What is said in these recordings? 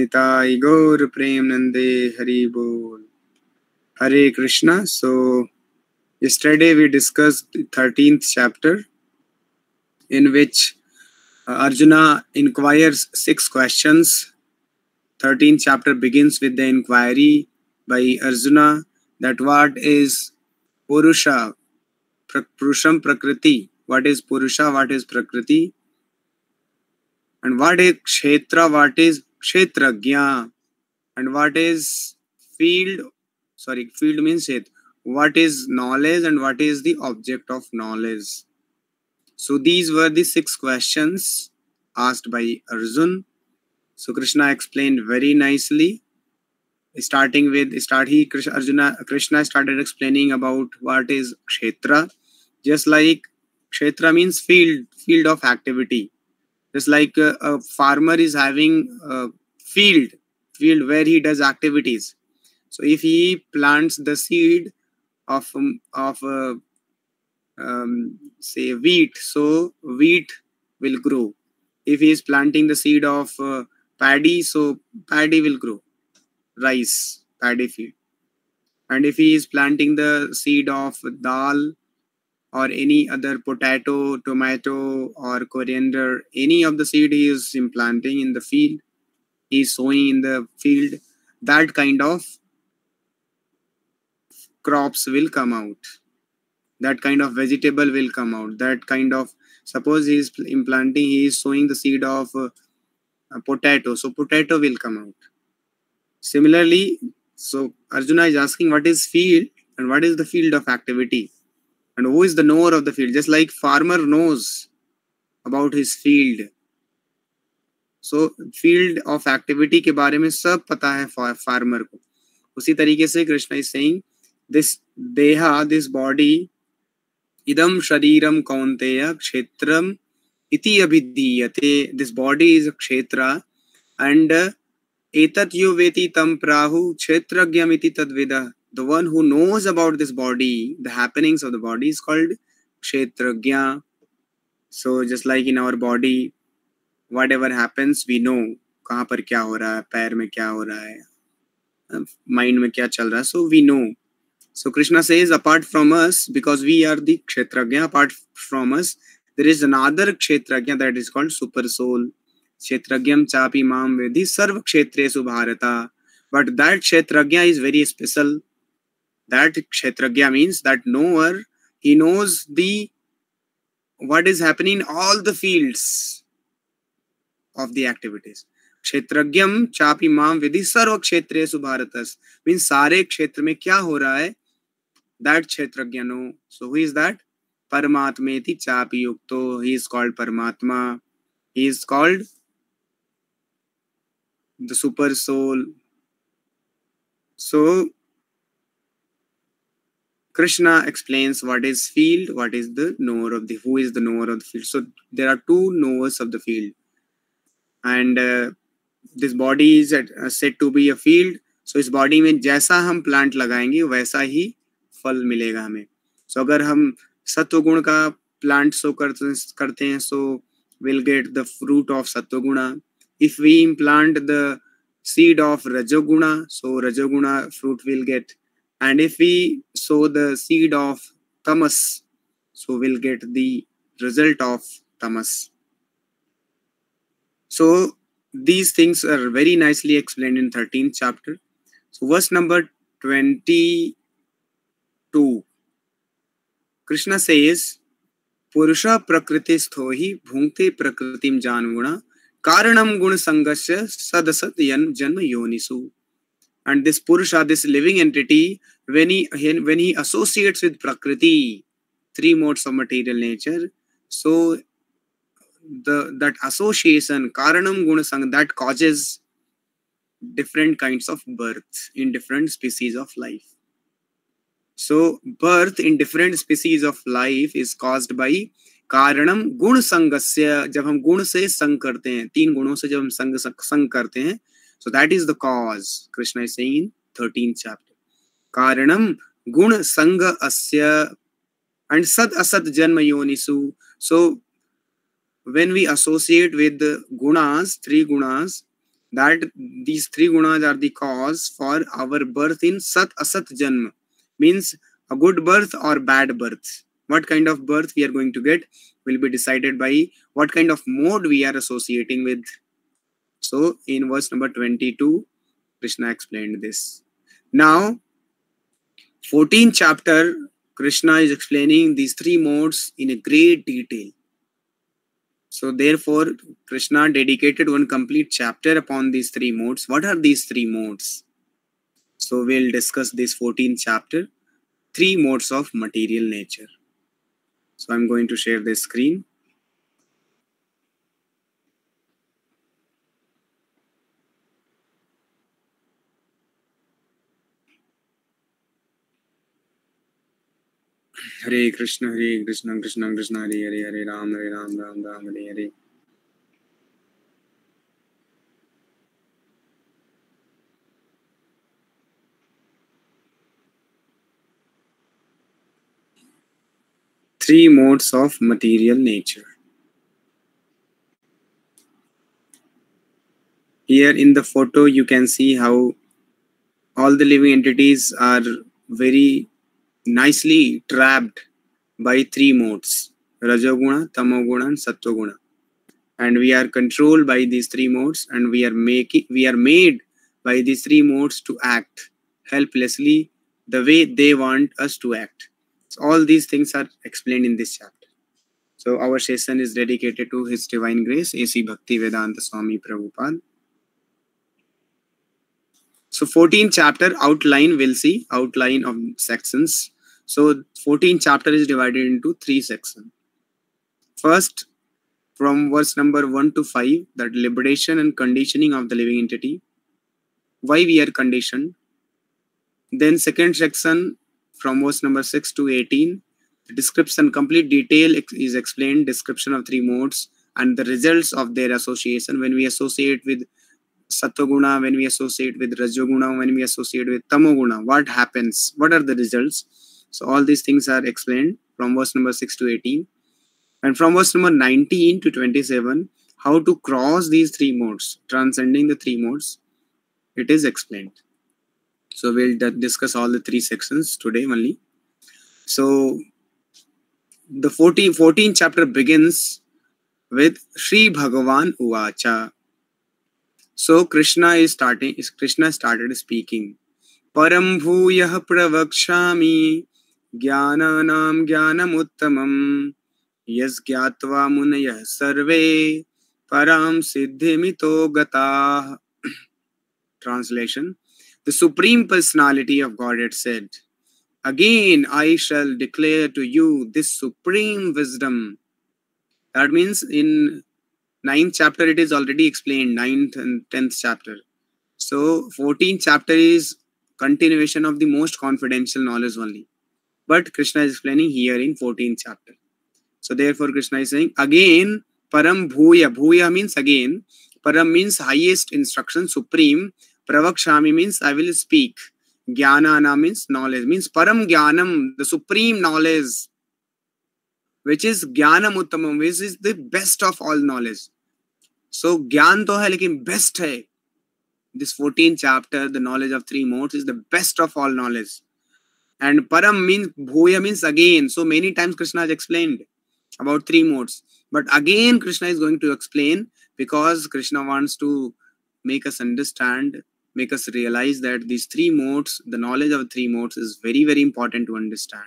Nitai Gaur Premanande Hari Bol. Hare Krishna. So yesterday we discussed the 13th chapter, in which Arjuna inquires 6 questions. 13th chapter begins with the inquiry by Arjuna that what is Purusha, Purusham Prakriti, what is Purusha, what is Prakriti, and what is Kshetra, what is Kshetragya, and what is field, field means Kshetra, what is knowledge and what is the object of knowledge. So these were the 6 questions asked by Arjun. So Krishna explained very nicely. Krishna started explaining about what is Kshetra. Just like Kshetra means field of activity. Just like a farmer is having a field where he does activities. So if he plants the seed of say wheat, so wheat will grow. If he is planting the seed of paddy, so paddy will grow, rice, paddy field. And if he is planting the seed of dal or any other potato, tomato or coriander, any of the seed he is implanting in the field, he is sowing in the field, that kind of crops will come out. That kind of vegetable will come out. That kind of, suppose he is implanting, he is sowing the seed of potato, so potato will come out. Similarly, so Arjuna is asking what is field and what is the field of activity, and who is the knower of the field. Just like farmer knows about his field, so field of activity के बारे में सब पता है farmer को. उसी तरीके से Krishna is saying this deha, this body, idam shariram kaunteya kshetram iti abhidhiyate. This body is a kshetra, and etat yo veti tam prahu kshetragyam iti tadvida. The one who knows about this body, the happenings of the body, is called kshetragya. So just like in our body, whatever happens, we know कहाँ पर क्या हो रहा है, पैर में क्या हो रहा है, mind में क्या चल रहा है, so we know. So Krishna says, apart from us, because we are the kshetragya, apart from us, there is another kshetragya that is called super soul. Kshetragyam chapi mam vedi sarva kshetresu bharata. But that kshetragya is very special. That kshetragya means that knower, he knows what is happening in all the fields of the activities. Kshetragyam chapi mam vidi sarva kshetresu bharatas means सारे क्षेत्र में क्या हो रहा है, that kshetragya know. So who is that? Paramatmeti chapi yukto. He is called Paramatma. He is called the super soul. So Krishna explains what is field, what is the knower of the, who is the knower of the field. So there are 2 knowers of the field, and this body is said to be a field. So इस body में जैसा हम plant लगाएंगे वैसा ही फल मिलेगा हमें. So अगर हम सत्व गुण का plant so करते हैं, so we'll get the fruit of sattva guna. If we implant the seed of rajoguna, so rajoguna fruit will get. And if we sow the seed of tamas, so we'll get the result of tamas. So these things are very nicely explained in 13th chapter. So verse number 22, Krishna says, Purusha prakristho hi bhunkte prakritim januguna karanam guna sangasya sadasat janma yonisu. And this Purusha, this living entity, when he associates with Prakriti, 3 modes of material nature, so that association, Karanam Guna Sang, that causes different kinds of birth in different species of life. So birth in different species of life is caused by Karanam Gun Sangasya. जब हम गुण से संग करते हैं, 3 गुणों से जब हम संग करते हैं, so that is the cause. Krishna is saying in 13th chapter. Karanam gun sanga asya and sad asad janma yonisu. So when we associate with the gunas, 3 gunas, that these three gunas are the cause for our birth in Sat Asat Janma, means a good birth or bad birth. What kind of birth we are going to get will be decided by what kind of mode we are associating with. So in verse number 22, Krishna explained this. Now, 14th chapter, Krishna is explaining these three modes in a great detail. So therefore, Krishna dedicated one complete chapter upon these three modes. What are these three modes? So we'll discuss this 14th chapter, three modes of material nature. So I'm going to share the screen. Hare Krishna, Krishna Krishna, Hare Hare, Ram Ram, Hare Hare. Three modes of material nature. Here in the photo, you can see how all the living entities are very nicely trapped by three modes: Rajoguna, Tamoguna, and Sattoguna. And we are controlled by these three modes, and we are made by these three modes to act helplessly the way they want us to act. So all these things are explained in this chapter. So our session is dedicated to His Divine Grace, A.C. Bhaktivedanta Swami Prabhupada. So 14th chapter outline, we'll see outline of sections. So 14th chapter is divided into three sections. First, from verse number 1 to 5, that liberation and conditioning of the living entity, why we are conditioned. Then second section, from verse number 6 to 18, the description, complete detail is explained, description of three modes and the results of their association. When we associate with Sattoguna, when we associate with Rajoguna, when we associate with Tamoguna, what happens? What are the results? So all these things are explained from verse number 6 to 18. And from verse number 19 to 27, how to cross these three modes, transcending the three modes, it is explained. So we'll discuss all the three sections today only. So the 14th chapter begins with Sri Bhagavan Uvacha. So Krishna started speaking. Param bhuyah pravakshami jnananam jnanamuttamam yas gyatva munayah sarve param siddhimito gatah. Translation: the Supreme Personality of Godhead said, "Again I shall declare to you this supreme wisdom." That means in 9th chapter it is already explained, 9th and 10th chapter. So 14th chapter is continuation of the most confidential knowledge only. But Krishna is explaining here in 14th chapter. So therefore Krishna is saying, again, Param Bhuya. Bhuya means again. Param means highest instruction, supreme. Pravakshami means I will speak. Jnanana means knowledge. Means Param Jnanam, the supreme knowledge, which is Jnanam Uttamam, which is the best of all knowledge. So Jnan to hai, lekin best hai. This 14th chapter, the knowledge of three modes, is the best of all knowledge. And Param means, Bhuya means again. So many times Krishna has explained about three modes. But again Krishna is going to explain, because Krishna wants to make us understand, make us realize that these three modes, the knowledge of three modes is very, very important to understand.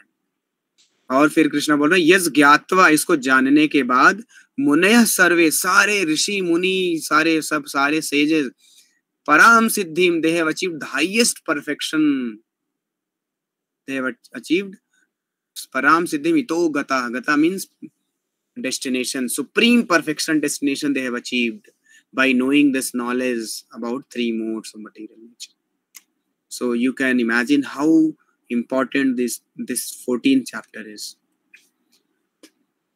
और फिर कृष्णा बोल रहे हैं, yes ज्ञात्वा, इसको जानने के बाद, मुनयः सर्वे, सारे ऋषि मुनि, सारे sages, param siddhim, they have achieved the highest perfection. They have achieved param siddhim ito gata. Gata means destination, supreme perfection destination they have achieved by knowing this knowledge about three modes of material nature. So you can imagine how important this 14th chapter is.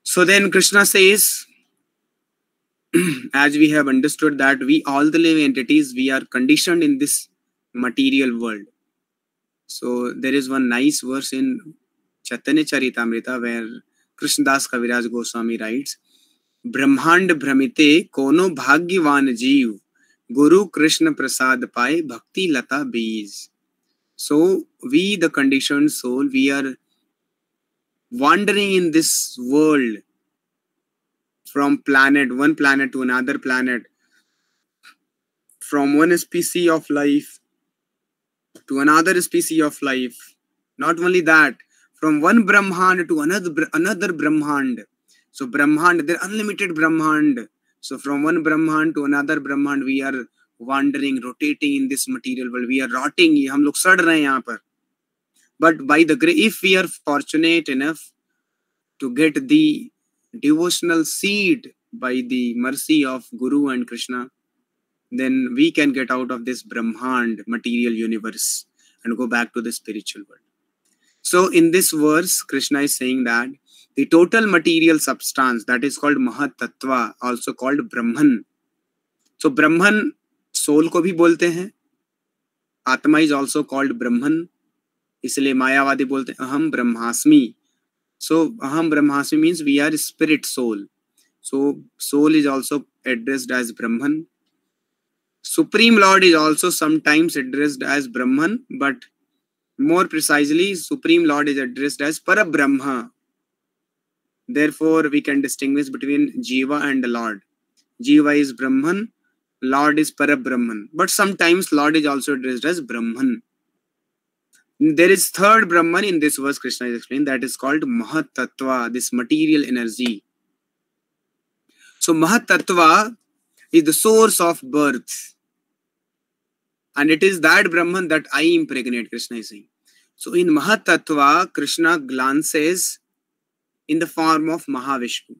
So then Krishna says, as we have understood that we, all the living entities, we are conditioned in this material world. So there is one nice verse in Chaitanya Charitamrita where Krishnadas Kaviraj Goswami writes, Brahmand Brahmite kono bhagyavan jeev Guru Krishna Prasad Pai Bhakti Lata Bees. So we, the conditioned soul, we are wandering in this world from one planet to another planet, from one species of life to another species of life. Not only that, from one Brahmand to another Brahmand. So Brahmand, there are unlimited Brahmand. So from one Brahmand to another Brahmand, we are wandering, rotating in this material world. We are rotting. हम लोग सड़ रहे हैं यहाँ पर. But by the grace, if we are fortunate enough to get the devotional seed by the mercy of Guru and Krishna, then we can get out of this Brahmand material universe and go back to the spiritual world. So in this verse, Krishna is saying that the total material substance, that is called Mahat Tattva, also called Brahman. So Brahman, soul को भी बोलते हैं. Atma is also called Brahman. इसलिए मायावादी बोलते हैं अहम ब्रह्मास्मि. So aham brahmasmi means we are spirit soul. So soul is also addressed as Brahman. Supreme Lord is also sometimes addressed as Brahman, but more precisely, Supreme Lord is addressed as Parabrahma. Therefore, we can distinguish between Jiva and the Lord. Jiva is Brahman, Lord is Parabrahman. But sometimes Lord is also addressed as Brahman. There is third Brahman in this verse Krishna is explaining, that is called Mahat Tattva, this material energy. So Mahat Tattva is the source of birth. And it is that Brahman that I impregnate, Krishna is saying. So in Mahat Tattva, Krishna glances in the form of Mahavishnu.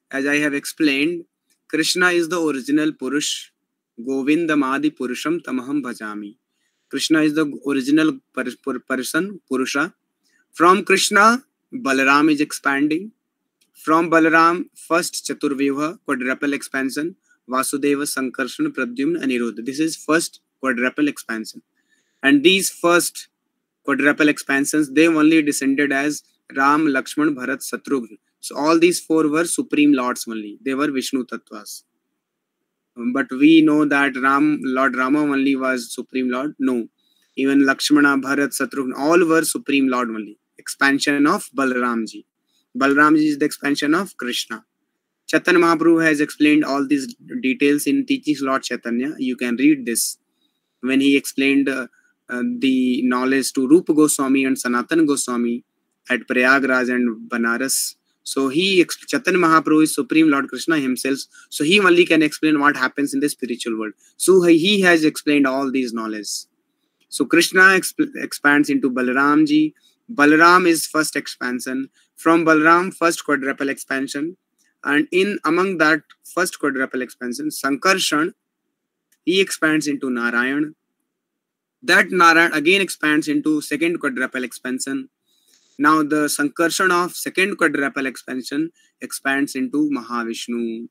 As I have explained, Krishna is the original Purush. Govindam Adi Purusham Tamaham Bhajami. Krishna is the original person, Purusha. From Krishna, Balaram is expanding. From Balaram, first Chaturvyuha, quadruple expansion. Vasudeva, Sankarsana, Pradyumna, Aniruddha. This is first quadruple expansion. And these first quadruple expansions, they only descended as Ram, Lakshman, Bharat, Shatrugna. So all these four were Supreme Lords only. They were Vishnu Tattvas. But we know that Lord Rama only was Supreme Lord. No. Even Lakshmana, Bharat, Shatrugna, all were Supreme Lord only. Expansion of Balaramji. Balaramji is the expansion of Krishna. Chaitanya Mahaprabhu has explained all these details in Teachings Lord Chaitanya. You can read this. When he explained the knowledge to Rupa Goswami and Sanatana Goswami at Prayagraj and Banaras. So Chaitanya Mahaprabhu is Supreme Lord Krishna himself. So he only can explain what happens in the spiritual world. So he has explained all these knowledge. So Krishna expands into Balaramji. Balaram is first expansion. From Balaram, first quadruple expansion. And among that first quadruple expansion, Sankarshan, he expands into Narayan. That Narayan again expands into second quadruple expansion. Now the Sankarshan of second quadruple expansion expands into Mahavishnu.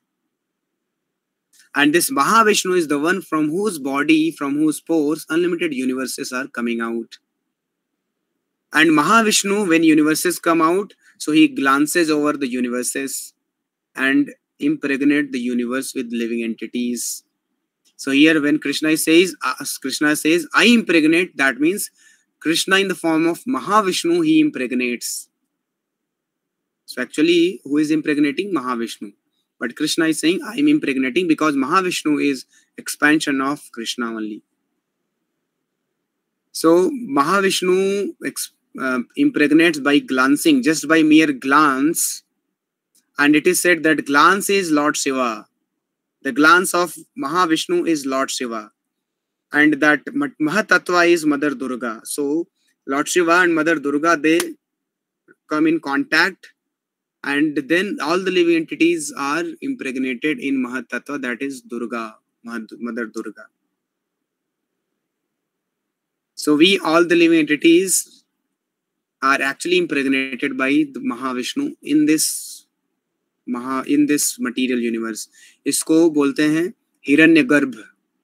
And this Mahavishnu is the one from whose body, from whose pores, unlimited universes are coming out. And Mahavishnu, when universes come out, so he glances over the universes and impregnate the universe with living entities. So here when Krishna says, I impregnate, that means Krishna in the form of Mahavishnu, he impregnates. So actually, who is impregnating? Mahavishnu. But Krishna is saying, I am impregnating because Mahavishnu is expansion of Krishna only. So Mahavishnu impregnates by glancing, just by mere glance. And it is said that glance is Lord Shiva. The glance of Mahavishnu is Lord Shiva. And that Mahatattva is Mother Durga. So Lord Shiva and Mother Durga, they come in contact. And then all the living entities are impregnated in Mahatattva, that is Durga, Mother Durga. So all the living entities are actually impregnated by the Mahavishnu in this material universe. इसको बोलते हैं हिरण्यगर्भ.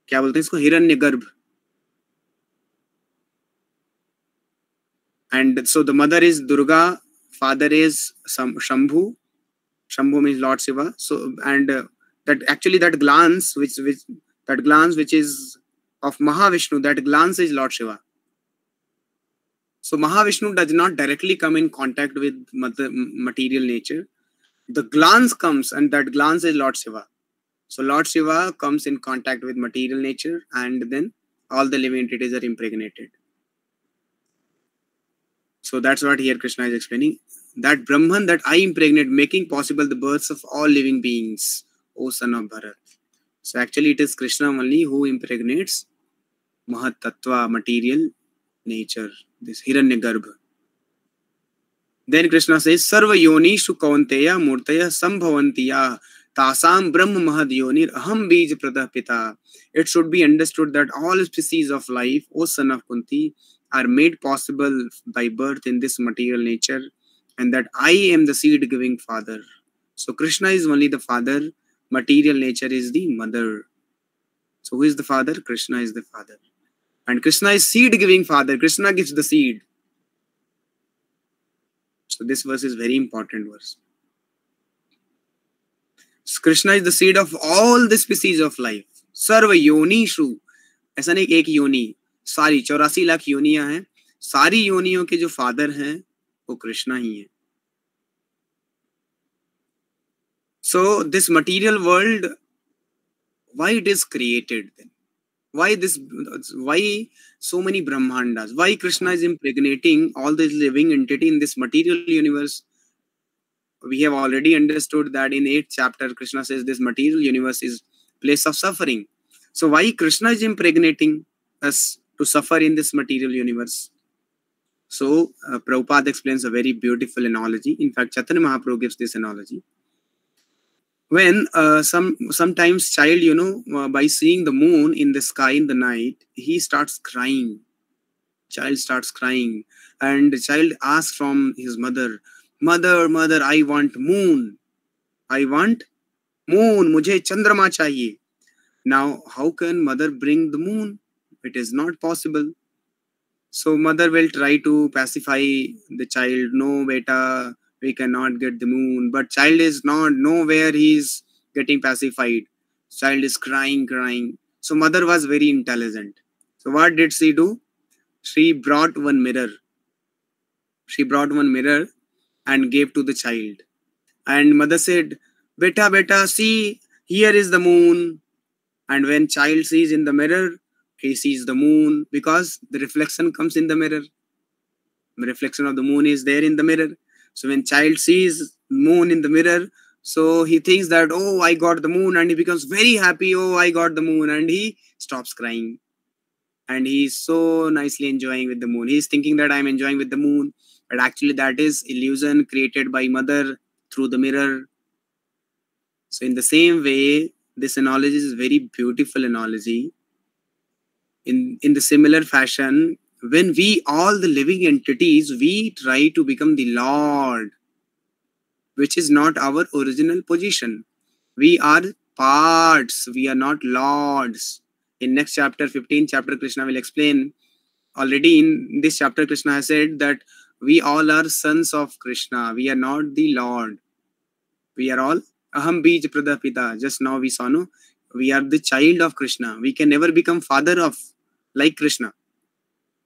क्या बोलते हैं इसको? हिरण्यगर्भ. And so the mother is Durga, father is Shambhu. Shambhu means Lord Shiva. So and that glance, which That glance which is of Mahavishnu, that glance is Lord Shiva. So Mahavishnu does not directly come in contact with material nature. The glance comes, and that glance is Lord Shiva. So Lord Shiva comes in contact with material nature, and then all the living entities are impregnated. So that's what here Krishna is explaining. That Brahman that I impregnate, making possible the births of all living beings, O son of Bharat. So actually it is Krishna only who impregnates Mahat Tattva, material nature, this Hiranyagarbha. Then Krishna says, Sarva yonishu kaunteya murtaya sambhavantiya tasam brahma mahad yonir aham bij pradapita. It should be understood that all species of life, O son of Kunti, are made possible by birth in this material nature, and that I am the seed-giving father. So Krishna is only the father, material nature is the mother. So who is the father? Krishna is the father. And Krishna is seed-giving father. Krishna gives the seed. So this verse is very important verse. So Krishna is the seed of all the species of life. Sarva yonishu. ऐसा नहीं एक योनि, सारी 84 लाख योनियां हैं. सारी योनियों के जो फादर हैं वो कृष्णा ही है. So this material world, why it is created then? Why so many Brahmandas? Why Krishna is impregnating all this living entity in this material universe? We have already understood that in 8th chapter, Krishna says this material universe is place of suffering. So why Krishna is impregnating us to suffer in this material universe? So Prabhupada explains a very beautiful analogy. In fact, Chaitanya Mahaprabhu gives this analogy. When sometimes child, by seeing the moon in the sky in the night, he starts crying. Child starts crying, and the child asks from his mother, Mother, I want moon. I want moon. Mujhe chandrama chahiye. Now, how can mother bring the moon? It is not possible. So mother will try to pacify the child. No, beta, we cannot get the moon. But child is not nowhere. He is getting pacified. Child is crying. So mother was very intelligent. So what did she do? She brought one mirror. And gave to the child. And mother said, Beta, see, here is the moon. And when child sees in the mirror, he sees the moon because the reflection comes in the mirror. The reflection of the moon is there in the mirror. So when child sees moon in the mirror, so he thinks that, oh, I got the moon, and he becomes very happy. Oh, I got the moon, and he stops crying. And he is so nicely enjoying with the moon. He is thinking that I am enjoying with the moon. But actually that is illusion created by mother through the mirror. So in the same way, this analogy is a very beautiful analogy. In the similar fashion, when we, all the living entities, we try to become the Lord, which is not our original position. We are parts. We are not lords. In next chapter, 15th chapter, Krishna will explain. Already in this chapter, Krishna has said that we all are sons of Krishna. We are not the Lord. We are all Aham Bij Pradapita. Just now we saw, no? We are the child of Krishna. We can never become father of like Krishna.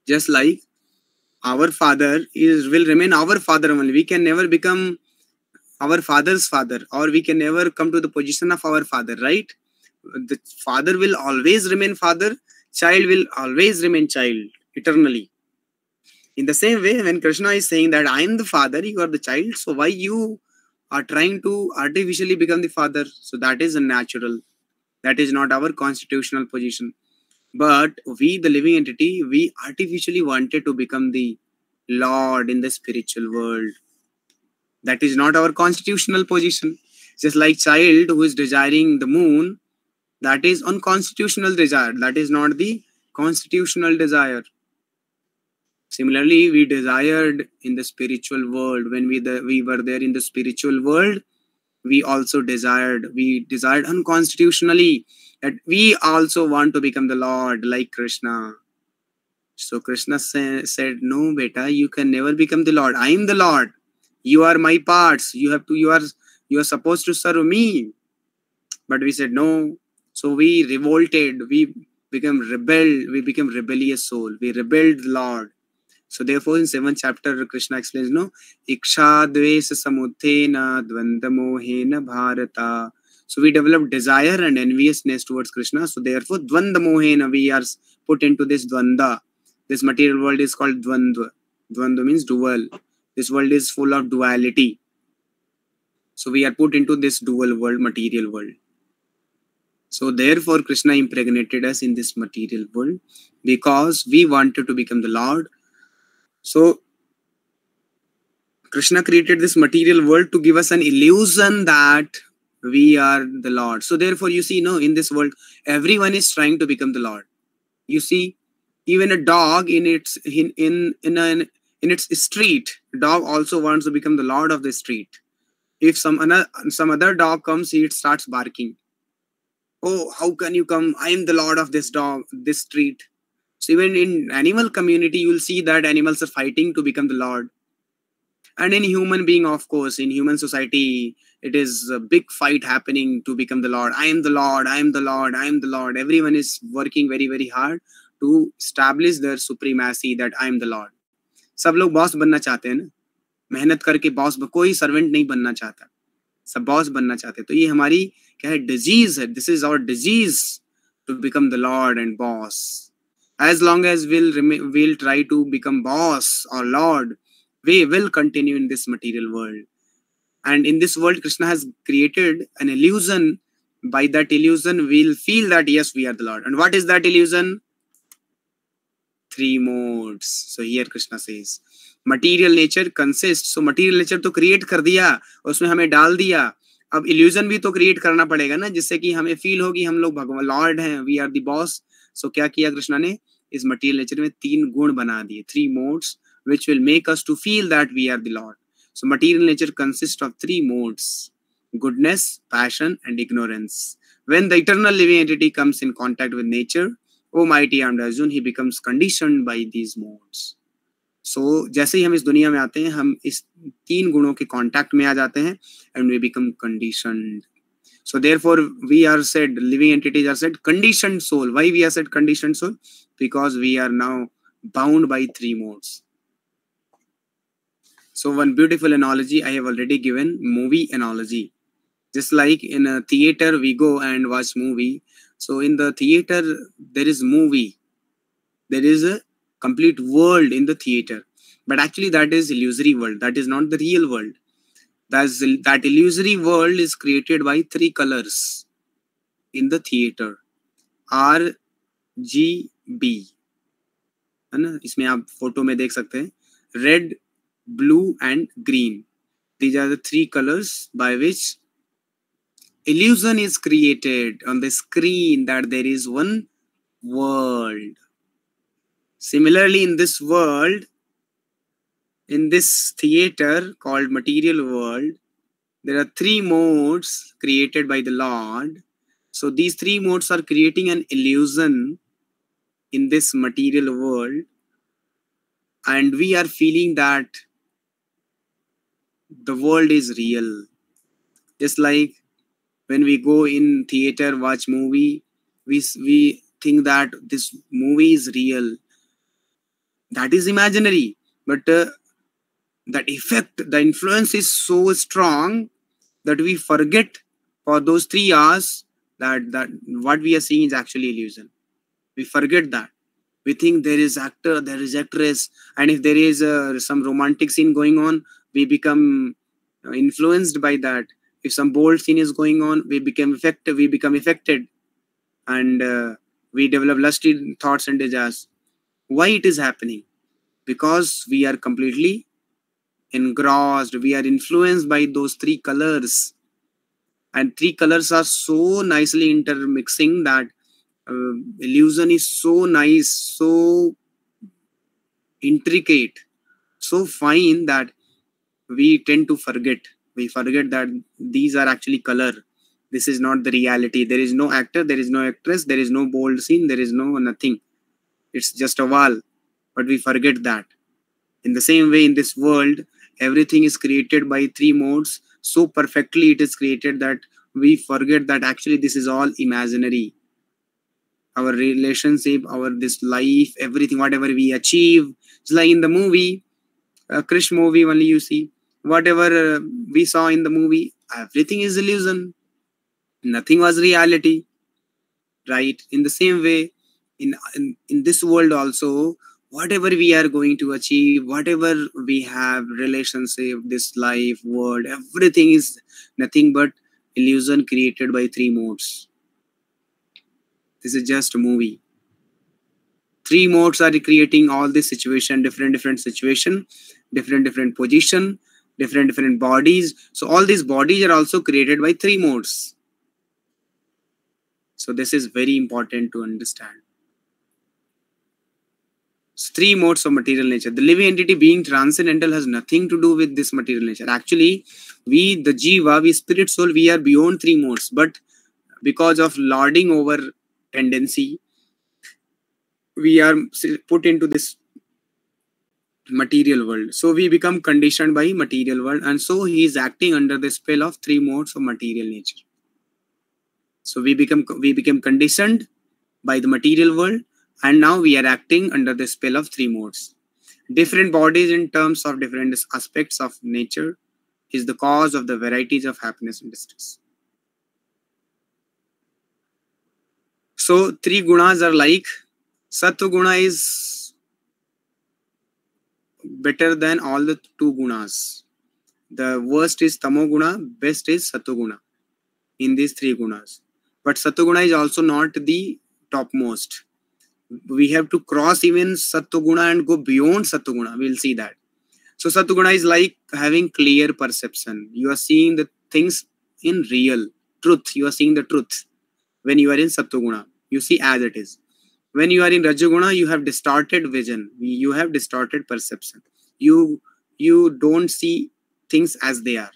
Just like our father will remain our father only. We can never become our father's father, or we can never come to the position of our father, right? The father will always remain father. Child will always remain child eternally. In the same way, when Krishna is saying that I am the father, you are the child, so why you are trying to artificially become the father? So that is unnatural. That is not our constitutional position. But we, the living entity, we artificially wanted to become the Lord in the spiritual world. That is not our constitutional position. Just like child who is desiring the moon, that is unconstitutional desire. That is not the constitutional desire. Similarly, we desired in the spiritual world. When we were there in the spiritual world, we also desired unconstitutionally that we also want to become the Lord like Krishna. So Krishna said, no, beta, you can never become the Lord. I am the Lord. You are my parts. You are supposed to serve me. But we said, no, So we revolted, we became rebellious soul. We rebelled the Lord. So therefore, in 7th chapter, Krishna explains, no, Iksha dvesa samuthena dvandamohena bharata. So we develop desire and enviousness towards Krishna. So therefore, dvandamohena, we are put into this dvanda. This material world is called dvandva. Dvandva means dual. This world is full of duality. So we are put into this dual world, material world. So therefore, Krishna impregnated us in this material world because we wanted to become the Lord. So Krishna created this material world to give us an illusion that we are the Lord. So therefore, you see, no, in this world, everyone is trying to become the Lord. You see, even a dog in its street, dog also wants to become the Lord of the street. If some other dog comes, it starts barking. Oh, how can you come? I am the Lord of this street. So even in animal community, you will see that animals are fighting to become the Lord. And in human being, of course, in human society, it is a big fight happening to become the Lord. I am the Lord, I am the Lord, I am the Lord. Everyone is working very, very hard to establish their supremacy that I am the Lord. सब लोग boss बनना चाहते हैं ना, मेहनत करके boss, कोई servant नहीं बनना चाहता, सब बॉस बनना चाहते हैं. तो ये हमारी क्या है, डिजीज है. This is our disease to become the lord and boss. As long as we'll try to become boss or Lord, we will continue in this material world. And in this world, Krishna has created an illusion. By that illusion, we'll feel that yes, we are the Lord. And what is that illusion? 3 modes. So here Krishna says, material nature consists. So material nature तो create कर दिया, उसमें हमें डाल दिया. अब illusion भी तो create करना पड़ेगा ना, जिससे कि हमें feel हो कि हम लोग भगवान Lord हैं, we are the boss. So क्या किया कृष्णा ने? इस material nature में 3 गुण बना दिए, 3 modes, which will make us to feel that we are the Lord. So material nature consists of 3 modes: goodness, passion, and ignorance. When the eternal living entity comes in contact with nature, O mighty Arjun, he becomes conditioned by these modes. So जैसे ही हम इस दुनिया में आते हैं, हम इस 3 गुणों के कांटेक्ट में आ जाते हैं, and we become conditioned. So therefore, we are said, living entities are said conditioned soul. Why we are said conditioned soul? Because we are now bound by 3 modes. So one beautiful analogy I have already given, movie analogy. Just like in a theater, we go and watch movie. So in the theater, there is movie. There is a complete world in the theater. But actually that is illusory world. That is not the real world. That illusory world is created by 3 colors in the theater. RGB. है ना, इसमें आप photo में देख सकते हैं, red, blue and green. These are the 3 colors by which illusion is created on the screen that there is one world. Similarly, in this world, in this theater called material world, there are 3 modes created by the Lord. So these 3 modes are creating an illusion in this material world, and we are feeling that the world is real. Just like when we go in theater, watch movie, we think that this movie is real. That is imaginary, but that effect, the influence is so strong that we forget for those 3 hours that what we are seeing is actually illusion. We forget that. We think there is actor, there is actress, and if there is some romantic scene going on, we become influenced by that. If some bold scene is going on, we become affected, and we develop lusty thoughts and desires. Why it is happening? Because we are completely engrossed. We are influenced by those 3 colors, and 3 colors are so nicely intermixing that illusion is so nice, so intricate, so fine that we tend to forget. We forget that these are actually color. This is not the reality. There is no actor, there is no actress, there is no bold scene, there is no nothing. It's just a wall. But we forget that. In the same way, in this world, everything is created by 3 modes. So perfectly it is created that we forget that actually this is all imaginary. Our relationship, our this life, everything, whatever we achieve, it's like in the movie, Krish movie only you see, whatever we saw in the movie, everything is illusion. Nothing was reality, right? In the same way, in this world also, whatever we are going to achieve, whatever we have, relationship, this life, world, everything is nothing but illusion created by three modes. This is just a movie. Three modes are creating all this situation, different situation, different position, different bodies. So all these bodies are also created by three modes. So this is very important to understand. So three modes of material nature. The living entity being transcendental has nothing to do with this material nature. Actually, we, the jiva, we spirit soul, we are beyond three modes. But because of lording over tendency, we are put into this material world. So we become conditioned by material world, and so he is acting under the spell of three modes of material nature. So we become conditioned by the material world, and now we are acting under the spell of three modes. Different bodies in terms of different aspects of nature is the cause of the varieties of happiness and distress. So three gunas are like, Sattva guna is better than all the two gunas. The worst is Tamo guna, best is Sattva guna in these three gunas. But Sattva guna is also not the topmost. We have to cross even Sattva guna and go beyond Sattva guna. We'll see that. So Sattva guna is like having clear perception. You are seeing the things in real truth. You are seeing the truth. When you are in Sattva guna, you see as it is. When you are in Rajaguna, you have distorted vision. You have distorted perception. You don't see things as they are.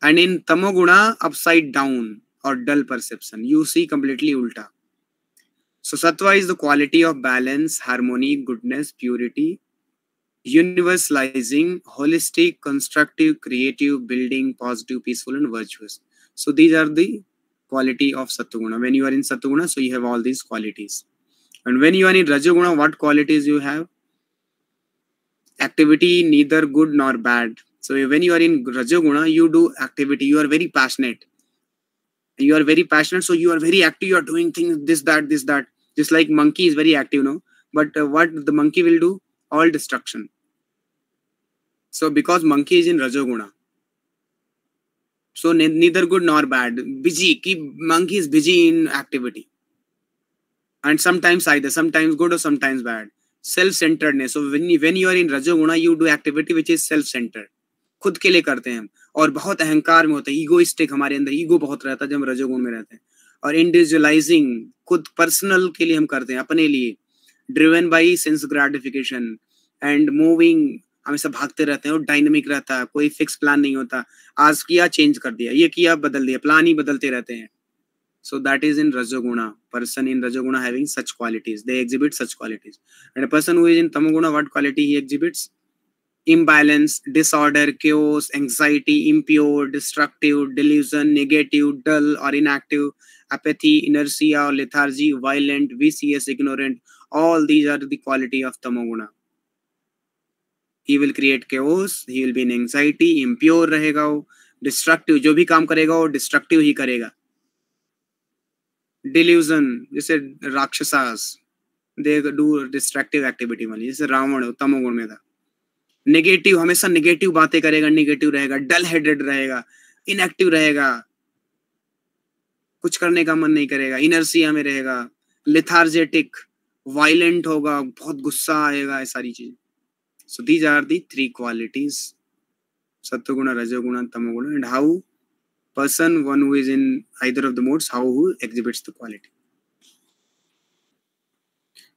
And in Tamoguna, upside down or dull perception, you see completely ulta. So Sattva is the quality of balance, harmony, goodness, purity, universalizing, holistic, constructive, creative, building, positive, peaceful, and virtuous. So these are the quality of Sattva-guna. When you are in Sattva-guna, so you have all these qualities. And when you are in Rajaguna, what qualities you have? Activity, neither good nor bad. So when you are in Rajaguna, you do activity. You are very passionate. You are very passionate, so you are very active. You are doing things, this, that. Just like monkey is very active, no? But what the monkey will do? All destruction. So because monkey is in Rajaguna, so neither good nor bad. Busy. Monkey is busy in activity. And sometimes either, sometimes good or sometimes bad. Self-centeredness. So when you are in Rajaguna, you do activity which is self-centered. खुद के लिए करते हैं हम, और बहुत अहंकार में होता है, ईगोइस्टिक, हमारे अंदर ईगो बहुत रहता है जब हम रजोगुण में रहते हैं. और इंडिविजुअलाइजिंग, खुद पर्सनल के लिए हम करते हैं, अपने लिए. Driven by sense gratification and moving, हमेशा भागते रहते हैं और डायनामिक रहता है, कोई फिक्स प्लान नहीं होता. आज किया चेंज कर दिया, ये किया बदल दिया, प्लान ही बदलते रहते हैं. So that is in Rajoguna. Person in Rajoguna having such qualities. They exhibit such qualities. And a person who is in Tamoguna, what quality he exhibits? Imbalance, disorder, chaos, anxiety, impure, destructive, delusion, negative, dull or inactive, apathy, inertia or lethargy, violent, vicious, ignorant. All these are the quality of Tamoguna. He will create chaos, he will be in anxiety, impure रहेगा वो, destructive, जो भी काम करेगा वो destructive ही करेगा. Delusion, जैसे राक्षसास, they do destructive activity वाली, जैसे रावण तमोगुण में था. नेगेटिव, हमेशा नेगेटिव बातें करेगा, नेगेटिव रहेगा, डल हेडेड रहेगा, इनएक्टिव रहेगा, कुछ करने का मन नहीं करेगा, इनर्सिया में रहेगा, लेथार्जेटिक, वायलेंट होगा, बहुत गुस्सा आएगा, ये सारी चीजें. So these are the three qualities, Sattva-guna, Rajoguna, and Tamoguna, and how person, one who is in either of the modes, how who exhibits the quality.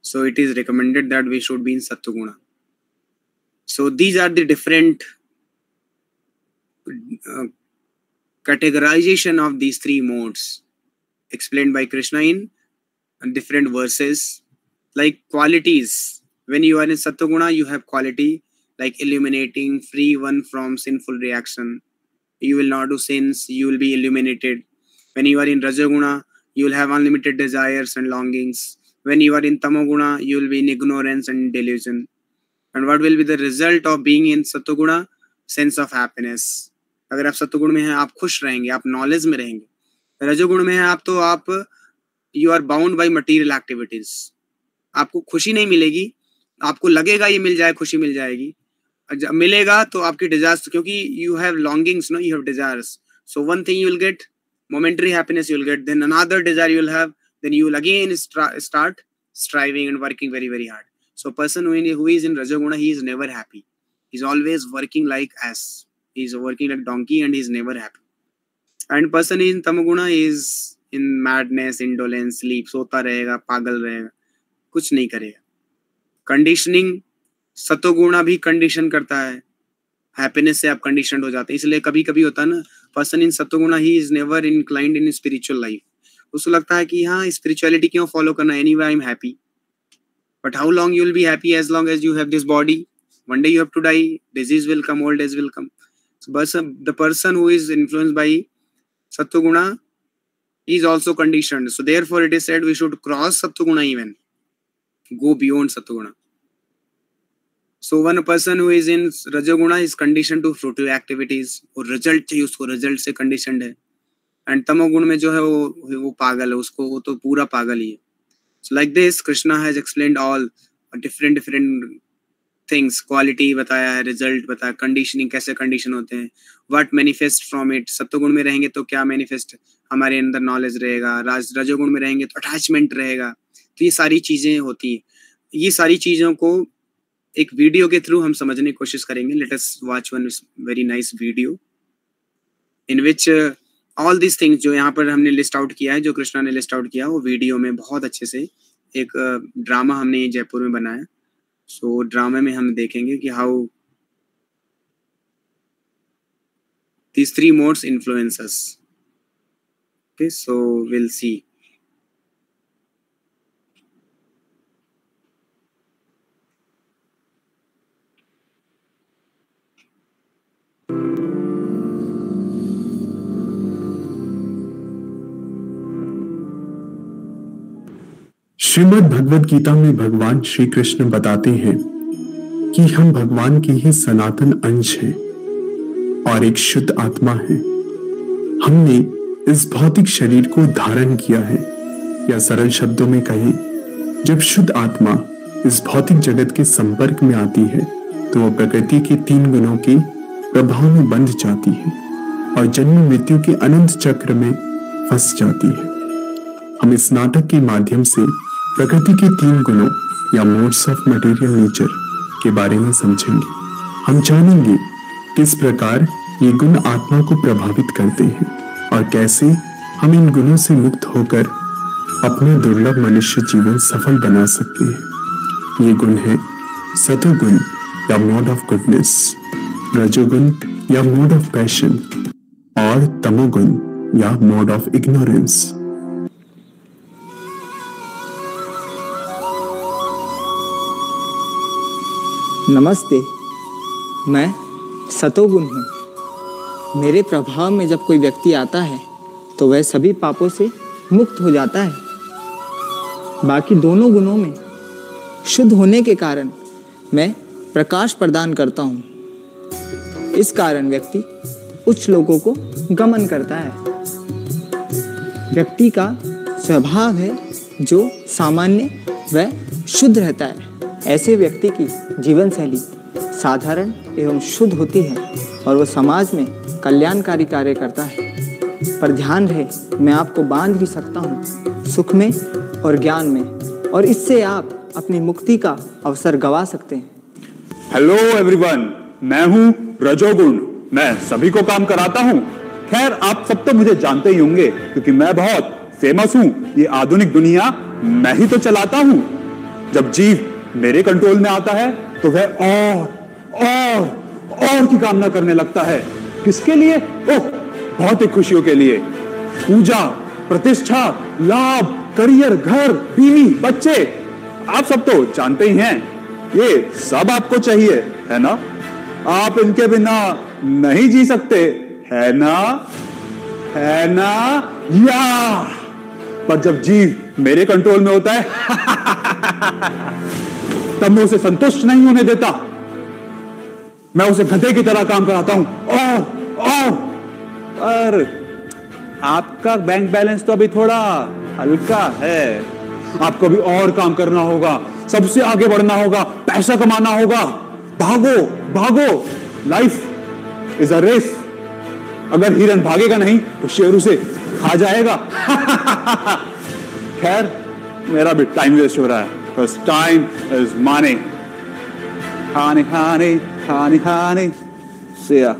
So it is recommended that we should be in Sattva-guna. So these are the different categorization of these three modes explained by Krishna in different verses. Like qualities, when you are in Sattva-guna, you have quality like illuminating, free one from sinful reaction, You will not do sins. You will be illuminated. When you are in Rajaguna, you will have unlimited desires and longings. When you are in Tamoguna, you will be in ignorance and delusion. And what will be the result of being in Satoguna? Sense of happiness. अगर आप सत्वगुण में हैं आप खुश रहेंगे, आप knowledge में रहेंगे। रजोगुण में हैं आप तो आप you are bound by material activities, आपको खुशी नहीं मिलेगी। आपको लगेगा ये मिल जाए, खुशी मिल जाएगी, जब मिलेगा तो आपकी डिजायर्स, क्योंकि you have longings, no, you have desires. So one thing you will get momentary happiness, you will get, then another desire you will have, then you will again start striving and working very very hard. So person who is in Rajaguna, he is never happy. He's always working like ass. He's working like donkey and he's never happy. And person in Tamoguna is in madness, indolence, sleep, सोता रहेगा, पागल रहेगा, कुछ नहीं करेगा। Conditioning सतोगुणा भी condition करता है, हैप्पीनेस से आप कंडीशनड हो जाते हैं। इसलिए कभी कभी होता है ना, person in satoguna he is never inclined in spiritual life. उसको लगता है कि हाँ स्पिरिचुअलिटी क्यों फॉलो करना, anyway I am happy. But how long you will be happy? As long as you have this body, one day you have to die, disease will come, old age will come. The person who is influenced by sattvaguna is also conditioned. So therefore it is said we should cross Sattva-guna even, go beyond Sattva-guna. So one person who is in Rajaguna is conditioned to fruitive activities, और result चाहिए उसको, result से conditioned है। and तमोगुण में जो है वो पागल है, उसको वो तो पूरा पागल ही है। So like this Krishna has explained all different things, quality बताया है, result बताया, conditioning कैसे condition होते हैं, what manifest from it। सत्वगुण में रहेंगे तो क्या manifest, हमारे अंदर knowledge रहेगा, रजोगुण में रहेंगे तो attachment रहेगा। तो ये सारी चीजें होती हैं। ये सारी चीजों को एक वीडियो के थ्रू हम समझने की कोशिश करेंगे। Let us watch one very nice video in which all this things जो यहाँ पर हमने लिस्ट आउट किया है, जो कृष्णा ने लिस्ट आउट किया, वो वीडियो में बहुत अच्छे से एक ड्रामा हमने जयपुर में बनाया। सो ड्रामे में हम देखेंगे कि how these three modes influence us. Okay, so we'll see. Shrimad Bhagavad Gita में भगवान श्री कृष्ण बताते हैं कि हम भगवान के ही सनातन अंश हैं और एक शुद्ध आत्मा है। हमने इस भौतिक शरीर को धारण किया है, या सरल शब्दों में कहें, जब शुद्ध आत्मा इस भौतिक जगत के संपर्क में आती है तो वह प्रकृति के 3 गुणों के प्रभाव में बंध जाती है और जन्म मृत्यु के अनंत चक्र में फंस जाती है। हम इस नाटक के माध्यम से प्रकृति के 3 गुणों या मोड्स ऑफ मटेरियल नेचर के बारे में समझेंगे। हम जानेंगे किस प्रकार ये गुण आत्मा को प्रभावित करते हैं और कैसे हम इन गुणों से मुक्त होकर अपना दुर्लभ मनुष्य जीवन सफल बना सकते हैं। ये गुण है सतोगुण या मोड ऑफ गुडनेस, रजोगुण या मोड ऑफ पैशन और तमोगुण या मोड ऑफ इग्नोरेंस। नमस्ते, मैं सतोगुण हूँ। मेरे प्रभाव में जब कोई व्यक्ति आता है तो वह सभी पापों से मुक्त हो जाता है। बाकी दोनों गुणों में शुद्ध होने के कारण मैं प्रकाश प्रदान करता हूँ। इस कारण व्यक्ति उच्च लोगों को गमन करता है। व्यक्ति का स्वभाव है जो सामान्य व शुद्ध रहता है। ऐसे व्यक्ति की जीवन शैली साधारण एवं शुद्ध होती है और वह समाज में कल्याणकारी कार्य करता है। पर ध्यान रहे, मैं आपको बांध भी सकता हूँ सुख में और ज्ञान में, और इससे आप अपनी मुक्ति का अवसर गवा सकते हैं। हेलो एवरीवन, मैं हूँ रजोगुण। मैं सभी को काम कराता हूँ। खैर आप सब तो मुझे जानते ही होंगे क्योंकि मैं बहुत फेमस हूँ। ये आधुनिक दुनिया मैं ही तो चलाता हूँ। जब जीव मेरे कंट्रोल में आता है तो वह और की कामना करने लगता है। किसके लिए? ओह, भौतिक खुशियों के लिए। पूजा, प्रतिष्ठा, लाभ, करियर, घर, बीवी, बच्चे, आप सब तो जानते ही हैं। ये सब आपको चाहिए है ना? आप इनके बिना नहीं जी सकते, है ना, है ना? या पर जब जीव मेरे कंट्रोल में होता है तब मैं उसे संतुष्ट नहीं होने देता। मैं उसे गधे की तरह काम कराता हूं। और आपका बैंक बैलेंस तो अभी थोड़ा हल्का है, आपको भी और काम करना होगा, सबसे आगे बढ़ना होगा, पैसा कमाना होगा। भागो भागो, लाइफ इज अ रेस। अगर हिरन भागेगा नहीं तो शेर उसे खा जाएगा। खैर मेरा भी टाइम वेस्ट हो रहा है, because time is money. Honey, honey, honey, honey. See ya.